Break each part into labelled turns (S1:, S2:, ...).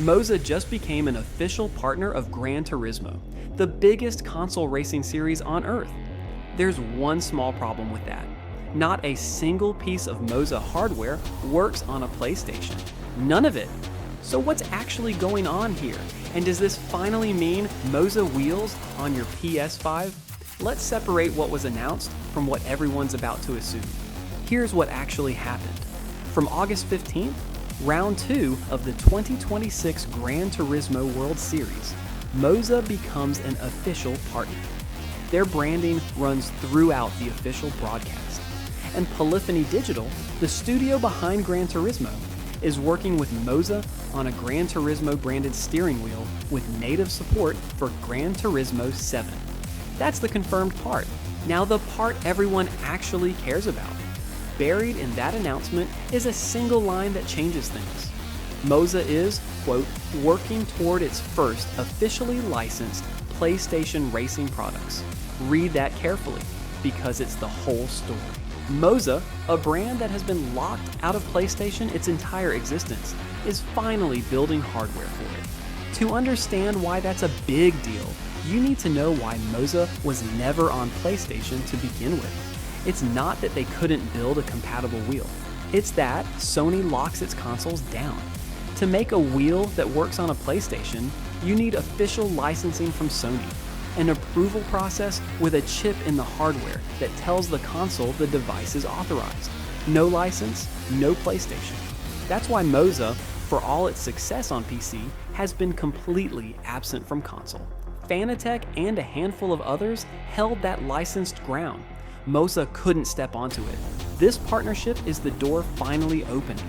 S1: MOZA just became an official partner of Gran Turismo, the biggest console racing series on Earth. There's one small problem with that. Not a single piece of MOZA hardware works on a PlayStation. None of it. So what's actually going on here? And does this finally mean MOZA wheels on your PS5? Let's separate what was announced from what everyone's about to assume. Here's what actually happened. From August 15th, Round 2 of the 2026 Gran Turismo World Series, MOZA becomes an official partner. Their branding runs throughout the official broadcast. And Polyphony Digital, the studio behind Gran Turismo, is working with MOZA on a Gran Turismo branded steering wheel with native support for Gran Turismo 7. That's the confirmed part. Now the part everyone actually cares about. Buried in that announcement is a single line that changes things. MOZA is, quote, working toward its first officially licensed PlayStation racing products. Read that carefully, because it's the whole story. MOZA, a brand that has been locked out of PlayStation its entire existence, is finally building hardware for it. To understand why that's a big deal, you need to know why MOZA was never on PlayStation to begin with. It's not that they couldn't build a compatible wheel. It's that Sony locks its consoles down. To make a wheel that works on a PlayStation, you need official licensing from Sony, an approval process with a chip in the hardware that tells the console the device is authorized. No license, no PlayStation. That's why MOZA, for all its success on PC, has been completely absent from console. Fanatec and a handful of others held that licensed ground. MOZA couldn't step onto it. This partnership is the door finally opening,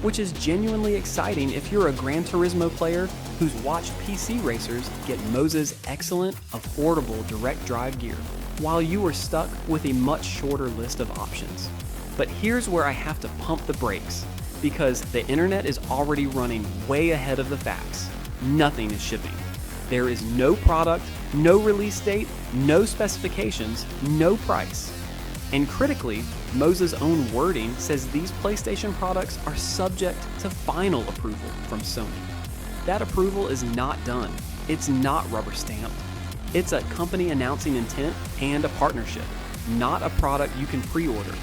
S1: which is genuinely exciting if you're a Gran Turismo player who's watched PC racers get MOZA's excellent, affordable direct drive gear, while you were stuck with a much shorter list of options. But here's where I have to pump the brakes, because the internet is already running way ahead of the facts. Nothing is shipping. There is no product, no release date, no specifications, no price. And critically, MOZA's own wording says these PlayStation products are subject to final approval from Sony. That approval is not done. It's not rubber stamped. It's a company announcing intent and a partnership, not a product you can pre-order.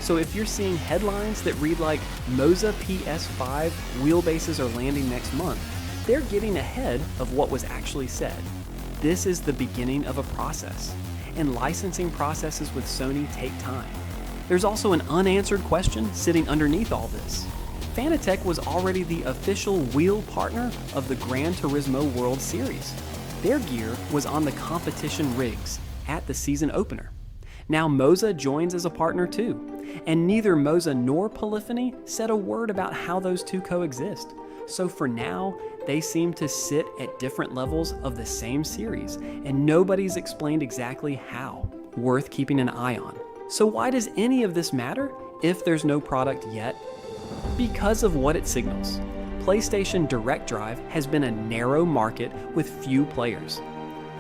S1: So if you're seeing headlines that read like MOZA PS5 wheelbases are landing next month, they're getting ahead of what was actually said. This is the beginning of a process, and licensing processes with Sony take time. There's also an unanswered question sitting underneath all this. Fanatec was already the official wheel partner of the Gran Turismo World Series. Their gear was on the competition rigs at the season opener. Now MOZA joins as a partner too, and neither MOZA nor Polyphony said a word about how those two coexist. So for now, they seem to sit at different levels of the same series, and nobody's explained exactly how. Worth keeping an eye on. So why does any of this matter if there's no product yet? Because of what it signals. PlayStation Direct Drive has been a narrow market with few players.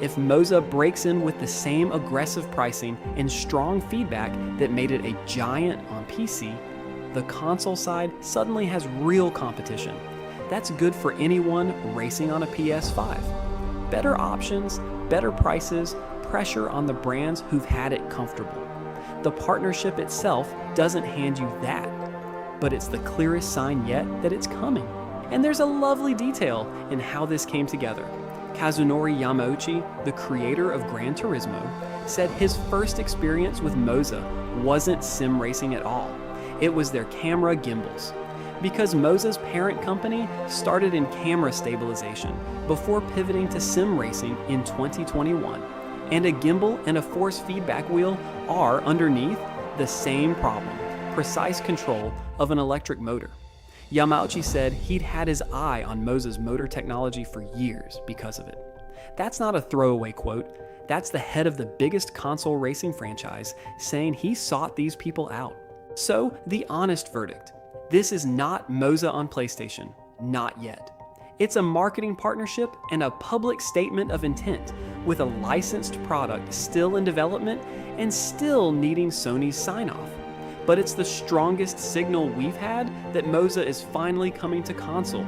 S1: If MOZA breaks in with the same aggressive pricing and strong feedback that made it a giant on PC, the console side suddenly has real competition. That's good for anyone racing on a PS5. Better options, better prices, pressure on the brands who've had it comfortable. The partnership itself doesn't hand you that, but it's the clearest sign yet that it's coming. And there's a lovely detail in how this came together. Kazunori Yamauchi, the creator of Gran Turismo, said his first experience with MOZA wasn't sim racing at all. It was their camera gimbals. Because MOZA's parent company started in camera stabilization before pivoting to sim racing in 2021. And a gimbal and a force feedback wheel are, underneath, the same problem: precise control of an electric motor. Yamauchi said he'd had his eye on MOZA's motor technology for years because of it. That's not a throwaway quote. That's the head of the biggest console racing franchise saying he sought these people out. So, the honest verdict. This is not MOZA on PlayStation. Not yet. It's a marketing partnership and a public statement of intent, with a licensed product still in development and still needing Sony's sign-off. But it's the strongest signal we've had that MOZA is finally coming to console.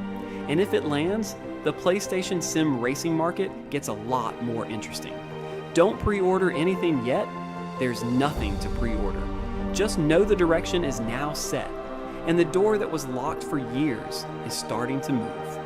S1: And if it lands, the PlayStation sim racing market gets a lot more interesting. Don't pre-order anything yet. There's nothing to pre-order. Just know the direction is now set, and the door that was locked for years is starting to move.